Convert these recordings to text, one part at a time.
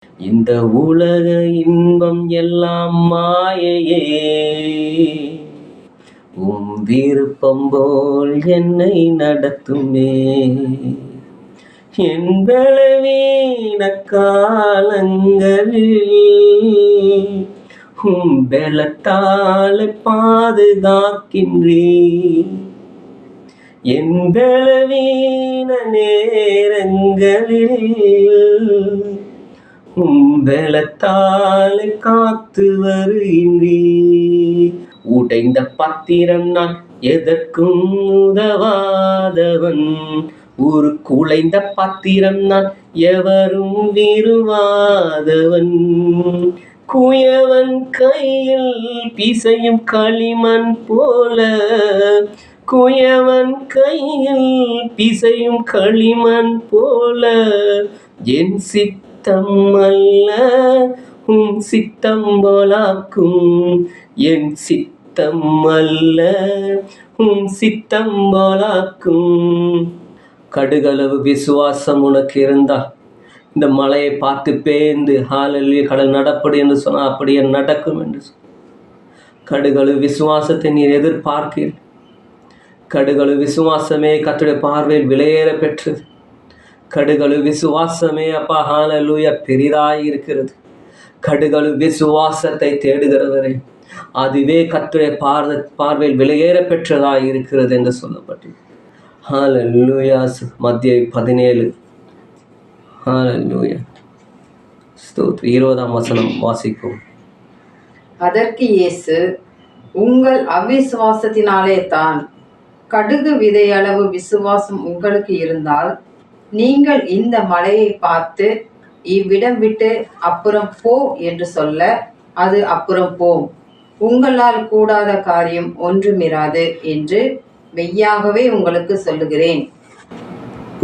இந்த உலக இன்பம் எல்லாம் மாயையே, விருப்பம் போல் என்னை நடத்துமே. என் பலவீன காலங்களில் பலத்தால் பாதுகாக்கின்றே. என் பலவீன நேரங்களில் பலத்தால் காத்து வருகின்றே. உடைந்த பத்திரம் நான் எதற்கும் உதவாதவன், ஒரு குலைந்த பத்திரம் நான் எவரும் விரும்பாதவன். குயவன் கையில் பிசையும் களிமண் போல, குயவன் கையில் பிசையும் களிமண் போல, என் சித்தம் அல்ல உம் சித்தம் போலாக்கும். என் சித்தம் அல்ல உம் சித்தம் போலாக்கும். கடுகளவு விசுவாசம் உனக்கு இருந்தால் இந்த மலையை பார்த்து பேர்ந்து ஹalleluya கடல் நடப்படு என்று சொன்னால் அப்படியே நடக்கும் என்று சொல். கடுகளவு விசுவாசத்தை நீர் எதிர்பார்க்கிறீர். கடுகளவு விசுவாசமே கர்த்தருடைய பார்வையில் விலையேற பெற்றது. கடுகளவு விசுவாசமே அப்பா ஹalleluya பெரிதாய் இருக்கிறது. கடுகளவு விசுவாசத்தை தேடுகிறவரே, அதுவே கர்த்தருடைய பார்வையில் விலையேற பெற்றதாய் இருக்கிறது என்று சொல்லப்பட்டது. ஹalleluya. மத்தேயு 17 ஹalleluya ஸ்தோத்திரம். 20ஆம் வசனம் வாசிப்போம். அதற்கு இயேசு, உங்கள் அவிசுவாசத்தினாலே தான். கடுகு விதையளவு விசுவாசம் உங்களுக்கு இருந்தால், நீங்கள் இந்த மலையை பார்த்து இவ்விடம் விட்டு அப்புறம் போ என்று சொல்ல அது அப்புறம் போம். உங்களால் கூடாத காரியம் ஒன்றுமிராது என்று மெய்யாகவே உங்களுக்கு சொல்லுகிறேன்.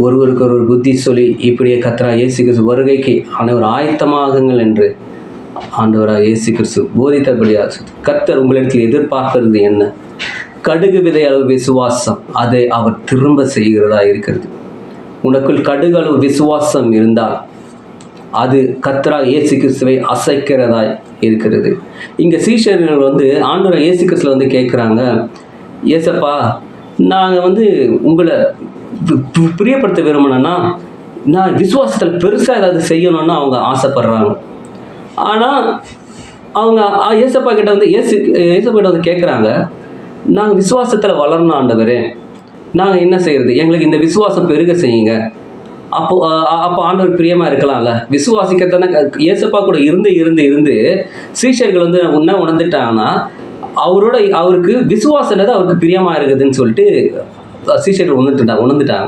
ஒருவருக்கு ஒரு புத்தி சொல்லி இப்படியே கர்த்தராகிய இயேசு கிறிஸ்து வருகைக்கு அனைவர் ஆயத்தமாகுங்கள் என்று ஆண்டவராகிய இயேசு கிறிஸ்து போதித்தபடியாக கர்த்தர் உங்களிடத்தில் எதிர்பார்க்கிறது என்ன? கடுகு விதை அளவு விசுவாசம், அதை அவர் திரும்ப செய்கிறதா இருக்கிறது. உனக்குள் கடுகு அளவு விசுவாசம் இருந்தால் அது கர்த்தராகிய இயேசு கிறிஸ்துவை அசைக்கிறதாய் இருக்கிறது. இங்கே சீஷர்கள் ஆண்டவராகிய இயேசு கிறிஸ்துல கேட்குறாங்க, ஏசப்பா நாங்கள் உங்களை பிரியப்படுத்த விரும்பினேன்னா நான் விசுவாசத்தில் பெருசாக ஏதாவது செய்யணும்னு அவங்க ஆசைப்படுறாங்க. ஆனால் அவங்க ஏசப்பா கிட்ட ஏசப்பா கிட்ட கேட்குறாங்க, நாங்கள் விசுவாசத்தில் வளரணும் ஆண்டவரே, நாங்கள் என்ன செய்யறது, எங்களுக்கு இந்த விசுவாசம் பெருக செய்யுங்க. அப்போ ஆண்டவர் பிரியமாக இருக்கலாம்ல. விசுவாசிக்கத்தானே ஏசப்பா கூட இருந்து சீஷர்கள் என்ன உணர்ந்துட்டாங்கன்னா அவருக்கு விசுவாசம் அவருக்கு பிரியமாக இருக்குதுன்னு சொல்லிட்டு சீஷர்கள் உணர்ந்துட்டாங்க.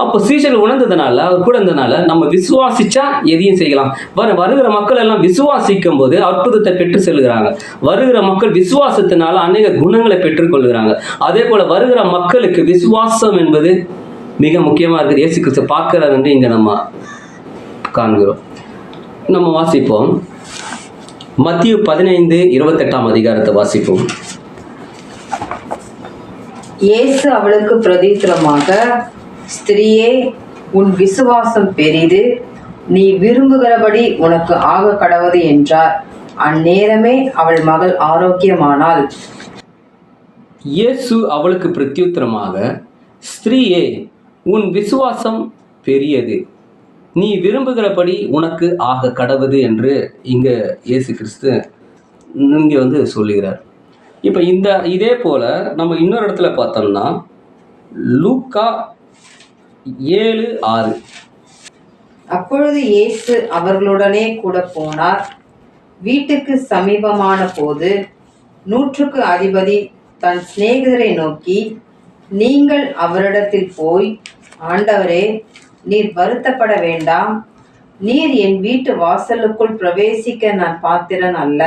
அப்போ சீஷர்கள் உணர்ந்ததுனால அவர் கூட இருந்ததுனால நம்ம விசுவாசிச்சா எதையும் செய்யலாம். வருகிற மக்கள் எல்லாம் விசுவாசிக்கும் போது அற்புதத்தை பெற்று செல்கிறாங்க. வருகிற மக்கள் விசுவாசத்தினால அநேக குணங்களை பெற்றுக்கொள்கிறாங்க. அதே போல வருகிற மக்களுக்கு விசுவாசம் என்பது மிக முக்கியமாக இருக்குது. இயேசு கிறிஸ்து பார்க்கிறார் என்று இங்கே நம்ம காண்கிறோம். நம்ம வாசிப்போம். மத்தேயு 15:28 அதிகாரத்தை வாசிப்போம். இயேசு அவளுக்கு பிரதித்திரமாக, ஸ்திரீயே, உன் விசுவாசம் பெரிது, நீ விரும்புகிறபடி உனக்கு ஆக கடவது என்றார். அந்நேரமே அவள் மகள் ஆரோக்கியமானாள். இயேசு அவளுக்கு பிரத்யுத்தரமாக, ஸ்திரீயே, உன் விசுவாசம் பெரியது, நீ விரும்புகிறபடி உனக்கு ஆக கடவுது என்று இங்கே இயேசு கிறிஸ்து இங்கே சொல்லுகிறார். இப்போ இதே போல் நம்ம இன்னொரு இடத்துல பார்த்தோம்னா லூக்கா 7:6. அப்பொழுது இயேசு அவர்களுடனே கூட போனார். வீட்டுக்கு சமீபமான போது 100க்கு அதிபதி தன் சிநேகிதரை நோக்கி, நீங்கள் அவரிடத்தில் போய், ஆண்டவரே, நீர் வருத்தப்பட வேண்டாம், நீர் என் வீட்டு வாசலுக்குள் பிரவேசிக்க நான் பாத்திரன் அல்ல.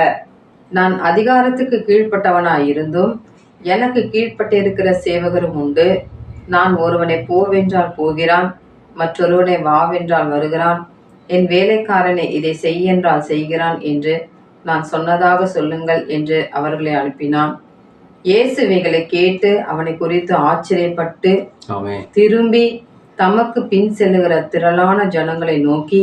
நான் அதிகாரத்துக்கு கீழ்ப்பட்டவனாயிருந்தும் எனக்கு கீழ்ப்பட்டிருக்கிற சேவகரும் உண்டு. நான் ஒருவனை போவென்றால் போகிறான், மற்றொருவனை வாவென்றால் வருகிறான், என் வேலைக்காரனை இதை செய்யென்றால் செய்கிறான் என்று நான் சொன்னதாக சொல்லுங்கள் என்று அவர்களை அனுப்பினான். இயேசு இவைகளை கேட்டு அவனை குறித்து ஆச்சரியப்பட்டு திரும்பி தமக்கு பின் செல்லுகிற திரளான ஜனங்களை நோக்கி,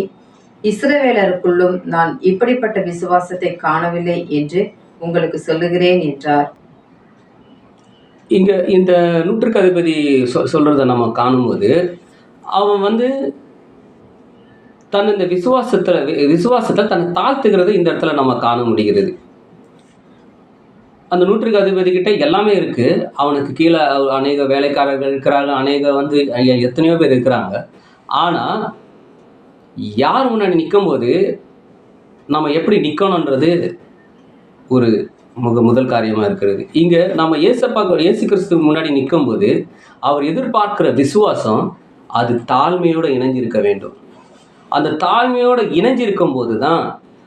இஸ்ரவேலருக்குள்ளும் நான் இப்படிப்பட்ட விசுவாசத்தை காணவில்லை என்று உங்களுக்கு சொல்லுகிறேன் என்றார். இங்க இந்த நூற்றுக்கு அதிபதி சொல்றத நம்ம காணும்போது, அவன் வந்து தன் இந்த விசுவாசத்துல தன்னை தாழ்த்துகிறத இந்த இடத்துல நம்ம காண முடிகிறது. அந்த நூற்றுக்கு அதிபதி கிட்ட எல்லாமே இருக்கு. அவனுக்கு கீழே அநேக வேலைக்காரர்கள் இருக்கிறாங்க, அநேக வந்து எத்தனையோ பேர் இருக்கிறாங்க. ஆனா யார் முன்னாடி நிக்கும்போது நம்ம எப்படி நிக்கணும்ன்றது ஒரு முதல் காரியமா இருக்கிறது. இங்க நம்ம இயேசு கிறிஸ்து முன்னாடி நிக்கும்போது அவர் எதிர்பார்க்கிற விசுவாசம் அது தாழ்மையோட இணைஞ்சிருக்க வேண்டும். அந்த தாழ்மையோட இணைஞ்சிருக்கும் போதுதான்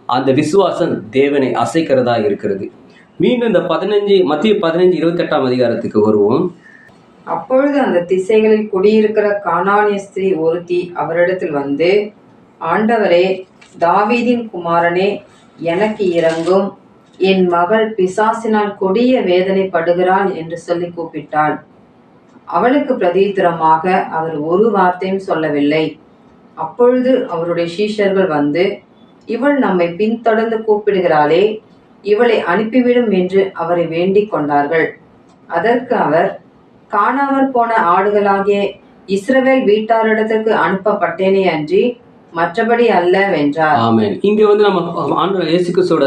அந்த விசுவாசம் தேவனை அசைக்கிறதா இருக்கிறது. மீண்டும் இந்த மத்திய 15:28 அதிகாரத்துக்கு வருவோம். அப்பொழுது அந்த திசைகளில் குடியிருக்கிற கானானிய ஸ்திரீ ஒருத்தி அவரிடத்தில் வந்து, ஆண்டவரே, தாவீதின் குமாரனே, எனக்கு இரங்கும், என் மகள் பிசாசினால் கொடிய வேதனைப்படுகிறாள் என்று சொல்லி கூப்பிட்டாள். அவளுக்கு பிரதியுத்தரமாக அவர் ஒரு வார்த்தையும் சொல்லவில்லை. அப்பொழுது அவருடைய சீஷர்கள் வந்து, இவள் நம்மை பின்தொடர்ந்து கூப்பிடுகிறாளே, இவளை அனுப்பிவிடும் என்று அவரை வேண்டிக் கொண்டார்கள். அதற்கு அவர், காணாமற் போன ஆடுகளாகிய இஸ்ரவேல் வீட்டாரிடத்திற்கு அனுப்பப்பட்டேனே அன்றி மற்றபடி அல்ல வென்றார். ஆமென். இங்க வந்து நம்ம ஆண்டவர் இயேசு கிறிஸ்துவோட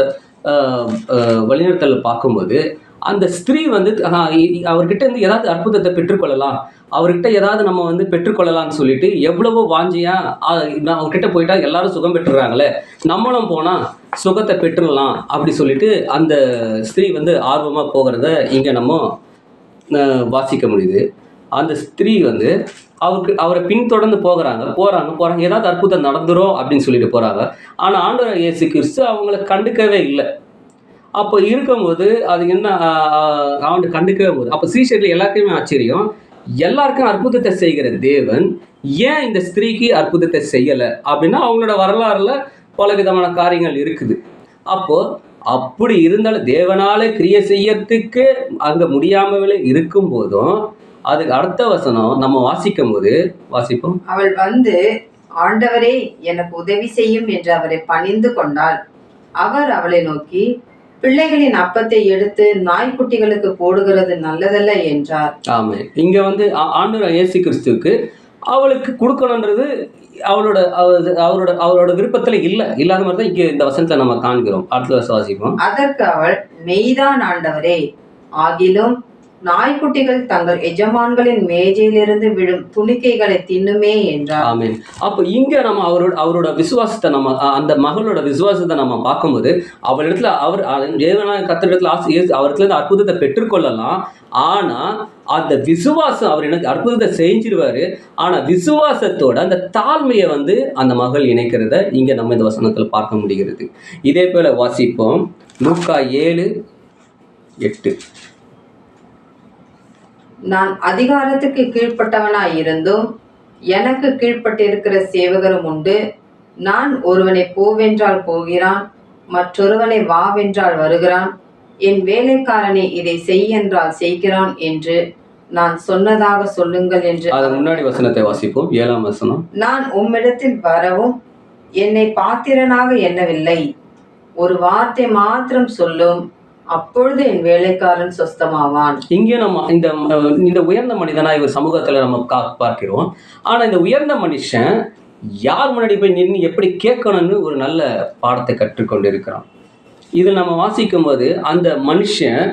வழிநடத்தல பார்க்கும்போது அந்த ஸ்திரீ வந்து அவர்கிட்ட இருந்து ஏதாவது அற்புதத்தை பெற்றுக்கொள்ளலாம், அவர்கிட்ட ஏதாவது நம்ம வந்து பெற்றுக்கொள்ளலாம்னு சொல்லிட்டு எவ்வளவோ வாஞ்சியா அவர்கிட்ட போயிட்டா எல்லாரும் சுகம் பெற்றுறாங்களே, நம்மளும் போனா சுகத்தை பெற்றுடலாம் அப்படி சொல்லிட்டு அந்த ஸ்திரீ வந்து ஆர்வமா போகிறத இங்க நம்ம வாசிக்க முடியுது. அந்த ஸ்திரீ வந்து அவரை பின்தொடர்ந்து போறாங்க, ஏதாவது அற்புதம் நடந்துரும் அப்படின்னு சொல்லிட்டு போறாங்க. ஆனா ஆண்டவர் இயேசு கிறிஸ்து அவங்களை கண்டுக்கவே இல்லை. அப்போ இருக்கும்போது அது என்ன, அவன் கண்டுக்கவே போகுது. அப்போ சீஷர்கள் எல்லாருக்குமே ஆச்சரியம், எல்லாருக்கும் அற்புதத்தை செய்கிற தேவன் ஏன் இந்த ஸ்திரீக்கு அற்புதத்தை செய்யலை அப்படின்னா அவங்களோட வரலாறுல பல விதமான காரியங்கள் இருக்குது. அப்போ அப்படி இருந்தாலும் தேவனாலே கிரியை செய்யறதுக்கு அங்க முடியாமலே இருக்கும் போதும் அதுக்கு அடுத்த வசனம் நம்ம வாசிப்போம். அவள் வந்து, ஆண்டவரே, எனக்கு உதவி செய்யும் என்று அவரை பணிந்து கொண்டாள். அவர் அவளை நோக்கி, பிள்ளைகளின் அப்பத்தை எடுத்து நாய்க்குட்டிகளுக்கு போடுகிறது நல்லதல்ல என்றார். ஆமே. இங்க வந்து ஆண்டவர் இயேசு கிறிஸ்துவுக்கு அவளுக்கு கொடுக்கணுன்றது அவரோட விருப்பத்துல இல்லாத மாதிரி தான் இங்க இந்த வசனத்தை நம்ம காண்கிறோம். அடுத்த வாசிப்போம். அதற்கு அவள், மெய்தான் ஆண்டவரே, ஆகிலும் நாய்க்குட்டிகள் தங்கள் எஜமான்களின் மேஜையிலிருந்து விழும் துணிக்கைகளை தின்னுமே என்றார். ஆமென். அப்ப இங்க நம்ம அவரோட விசுவாசத்தை அந்த மகளோட விசுவாசத்தை நம்ம பார்க்கும்போது அவரிடத்துல கர்த்தரிடத்துல அவரிடத்துல அற்புதத்தை பெற்றுக்கொள்ளலாம். ஆனா அந்த விசுவாசம் அவர் எனக்கு அற்புதத்தை செஞ்சிருவாரு. ஆனா விசுவாசத்தோட அந்த தாழ்மையை வந்து அந்த மகள் இணைக்கிறத இங்க நம்ம இந்த வசனத்துல பார்க்க முடிகிறது. இதே போல வாசிப்போம். லூக்கா 7:8. நான் அதிகாரத்துக்கு கீழ்ப்பட்டவனாய் இருந்தும் எனக்கு கீழ்ப்பட்டிருக்கிற சேவகரும் உண்டு. நான் ஒருவனை போவென்றால் போகிறான், மற்றொருவனை வாவென்றால் வருகிறான், என் வேலைக்காரனை இதை செய் என்றால் செய்கிறான் என்று நான் சொன்னதாக சொல்லுங்கள் என்று. முன்னாடி வசனத்தை வாசிப்போம். 7ஆம் வசனம். நான் உம்மிடத்தில் வரவும் என்னை பாத்திரனாக எண்ணவில்லை, ஒரு வார்த்தை மாத்திரம் சொல்லும், அப்பொழுது என் வேலைக்காரன் சொஸ்தமாவான். இங்கே நம்ம இந்த உயர்ந்த மனிதனா இவர் சமூகத்துல நம்ம பார்க்கிறோம். ஆனா இந்த உயர்ந்த மனுஷன் யார் முன்னாடி போய் நின்று எப்படி கேட்கணும்னு ஒரு நல்ல பாடத்தை கற்றுக்கொண்டு இருக்கிறான். இதில் நம்ம வாசிக்கும் போது அந்த மனுஷன்,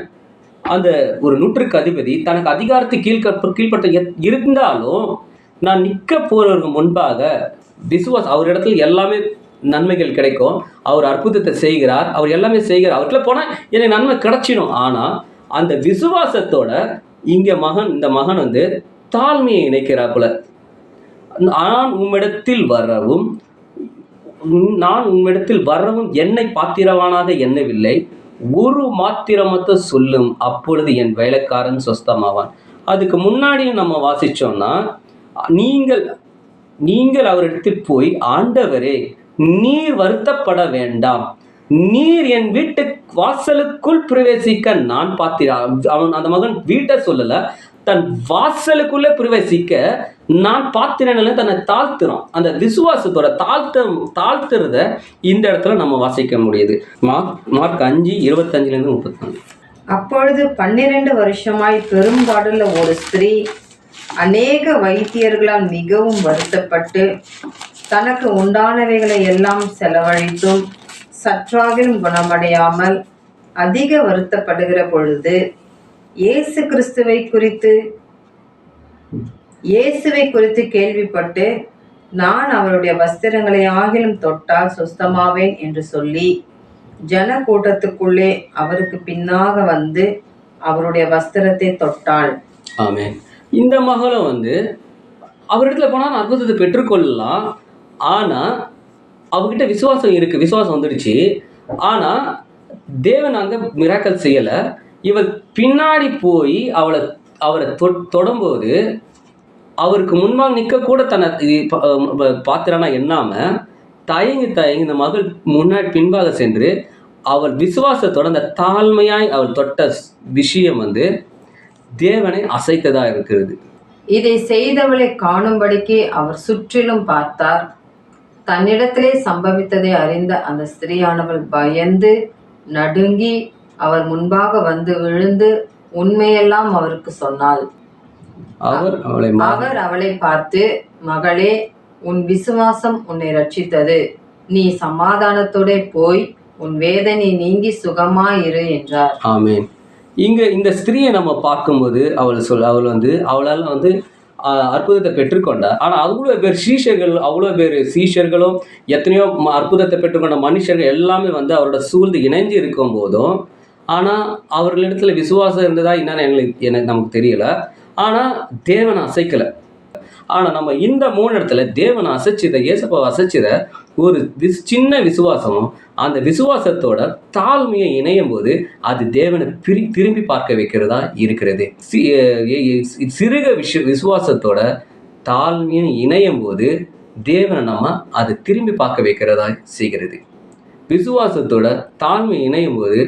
அந்த ஒரு நூற்றுக்கு அதிபதி, தனக்கு அதிகாரத்துக்கு கீழ்ப்பட்ட இருந்தாலும் நான் நிற்க போறவருக்கு முன்பாக அவர் இடத்துல எல்லாமே நன்மைகள் கிடைக்கும், அவர் அற்புதத்தை செய்கிறார், அவர் எல்லாமே செய்கிறார், அவர்கிட்ட போனால் எனக்கு நன்மை கிடைச்சிடும். ஆனால் அந்த விசுவாசத்தோட இங்கே இந்த மகன் வந்து தாழ்மையை இணைக்கிறாப்புல. நான் உம்மிடத்தில் வரவும் என்னை பாத்திரவானாக எண்ணவில்லை, ஒரு மாத்திரமத்த சொல்லும், அப்பொழுது என் வேலைக்காரன் சொஸ்தமாவான். அதுக்கு முன்னாடியும் நம்ம வாசிச்சோம்னா, நீங்கள் அவரிடத்தில் போய், ஆண்டவரே, நீர் வருத்தப்பட வேண்டாம், நீர் என் வீட்டு வாசலுக்குள் பிரவேசிக்க நான் பாத்திரா. அந்த மகன் வீட்டை சொல்லல, தன் வாசலுக்குள்ள பிரவேசிக்க நான் பாத்திரன்னு தன்னை தாழ்த்துறான். அந்த விசுவாசத்தோட தாழ்த்துறத இந்த இடத்துல நம்ம வாசிக்க முடியுது. மார்க் 5:25-34. அப்பொழுது 12 வருஷமாய் பெரும்பாடுள்ள ஒரு ஸ்திரீ அநேக வைத்தியர்களால் மிகவும் வருத்தப்பட்டு தனக்கு உண்டானவைகளை எல்லாம் செலவழித்தும் சற்றாகிலும் குணமடையாமல் அதிக வருத்தப்படுகிற பொழுது இயேசுவை குறித்து கேள்விப்பட்டு நான் அவருடைய வஸ்திரங்களை ஆகிலும் தொட்டால் சுஸ்தமாவேன் என்று சொல்லி ஜன கூட்டத்துக்குள்ளே அவருக்கு பின்னாக வந்து அவருடைய வஸ்திரத்தை தொட்டாள். ஆமென். இந்த மகளும் அவரிடத்துல போனால் அற்புதத்தை பெற்றுக்கொள்ளலாம். ஆனால் அவகிட்ட விசுவாசம் இருக்கு, விசுவாசம் வந்துடுச்சு. ஆனால் தேவன் அங்கே மிராக்கல் செய்யலை. இவள் பின்னாடி போய் அவரை தொடும்போது அவருக்கு முன்பாக நிற்க கூட தன்னை பாத்திரனா எண்ணாம தயங்கி இந்த மகள் முன்னாடி பின்பாக சென்று அவள் விசுவாசத்தோட அந்த தாழ்மையாய் அவள் தொட்ட விஷயம் தேவனை அசைத்ததா இருக்கிறது. இதை செய்தவளை காணும்படிக்கு அவர் சுற்றிலும் பார்த்தார். தன்னிடத்திலே சம்பவித்ததை அறிந்த அந்த ஸ்திரீயானவள் பயந்து நடுங்கி அவர் முன்பாக வந்து விழுந்து உண்மையெல்லாம் அவருக்கு சொன்னாள். அவர் அவளை பார்த்து, மகளே, உன் விசுவாசம் உன்னை ரட்சித்தது, நீ சமாதானத்தோட போய் உன் வேதனை நீங்கி சுகமாயிரு என்றார். ஆமென். இங்க இந்த ஸ்திரீயை நம்ம பார்க்கும்போது அவளால் அற்புதத்தை பெற்றுக்கொண்டார். ஆனால் அவ்வளோ பேர் சீஷர்களும் எத்தனையோ அற்புதத்தை பெற்றுக்கொண்ட மனுஷர்கள் எல்லாமே அவரோட சூழ்ந்து இணைஞ்சு இருக்கும் போதும் ஆனால் அவர்களிடத்துல விசுவாசம் இருந்ததா என்னன்னு நமக்கு தெரியல. ஆனால் தேவனை அசைக்கலை. ஆனால் நம்ம இந்த 3 இடத்துல தேவனை அசைச்சதை, இயேசுவை அசைச்சத ஒரு சின்ன விசுவாசமும் அந்த விசுவாசத்தோட தாழ்மையை இணையும் போது அது தேவனை திரும்பி பார்க்க வைக்கிறதா இருக்கிறது. சிறுக விசுவாசத்தோட தாழ்மையை இணையும் போது தேவனை நம்ம அதை திரும்பி பார்க்க வைக்கிறதா செய்கிறது. விசுவாசத்தோட தாழ்மை இணையும் போது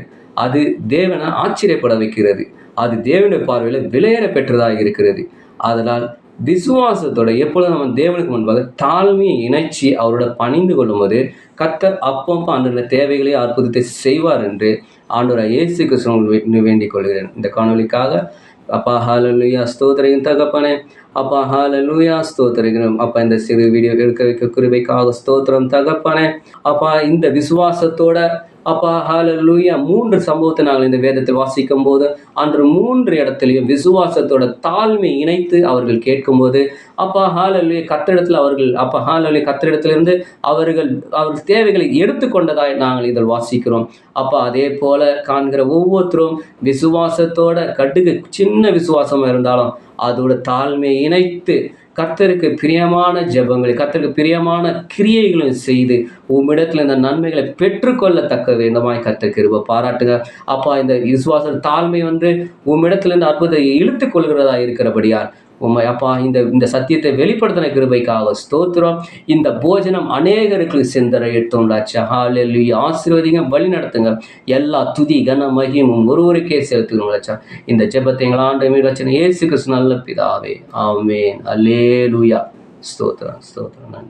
அது தேவனை ஆச்சரியப்பட வைக்கிறது. அது தேவனுடைய பார்வையில் விலையேற பெற்றதாக இருக்கிறது. அதனால் விசுவாசத்தோட எப்பொழுது நம்ம தேவனுக்கு முன்பாக தாழ்மையை இணைச்சி அவரோட பணிந்து கொள்ளும்போது கர்த்தர் அப்பப்போ அன்றைய தேவைகளே அற்புதத்தை செய்வார் என்று ஆண்டவராகிய இயேசு கிறிஸ்துவை வேண்டிக் கொள்கிறேன். இந்த காணொலிக்காக அப்பா ஹல்லேலூயா ஸ்தோத்திரம் தகப்பனே. அப்பா ஹல்லேலூயா ஸ்தோத்திரம். அப்பா இந்த சிறு வீடியோ எடுக்க வைக்க கிருபைக்காக ஸ்தோத்திரம் தகப்பனே. அப்பா இந்த விசுவாசத்தோட அப்பா ஹல்லேலூயா 3 சம்பவத்தை நாங்கள் இந்த வேதத்தில் வாசிக்கும் போது அன்று 3 இடத்துலையும் விசுவாசத்தோட தாழ்மை இணைத்து அவர்கள் கேட்கும்போது அப்பா ஹல்லேலூயா கர்த்தரிடத்தில் கர்த்தரிடத்திலிருந்து அவர்கள் தேவைகளை எடுத்துக்கொண்டதாய் நாங்கள் இதில் வாசிக்கிறோம். அப்பா அதே போல காண்கிற ஒவ்வொருத்தரும் விசுவாசத்தோட சின்ன விசுவாசமாக இருந்தாலும் அதோட தாழ்மையை இணைத்து கர்த்தருக்கு பிரியமான ஜெபங்களை, கர்த்தருக்கு பிரியமான கிரியைகளையும் செய்து உம்மிடத்தில் இந்த நன்மைகளை பெற்றுக்கொள்ளத்தக்க வேண்டுமாய் கர்த்தர் கிருபை பாராட்டுங்க. அப்பா இந்த விசுவாச தாழ்மை உம்மிடத்திலிருந்து அற்புதத்தை இழுத்து கொள்கிறதா இருக்கிறபடியால் அப்பா இந்த சத்தியத்தை வெளிப்படுத்தின கிருபைக்காக ஸ்தோத்திரம். இந்த போஜனம் அநேகருக்கு சென்றடையட்டும். ஹல்லேலூயா. ஆசீர்வதிங்க, வழி நடத்துங்க. எல்லா துதி கன மகிமும் ஒருவருக்கே செலுத்துகிறோம். இந்த ஜெபத்தை எங்கள் ஆண்டவர் இயேசு கிறிஸ்து நல்ல பிதாவே. ஆமென். அல்லேலூயா. ஸ்தோத்திரம். நன்றி.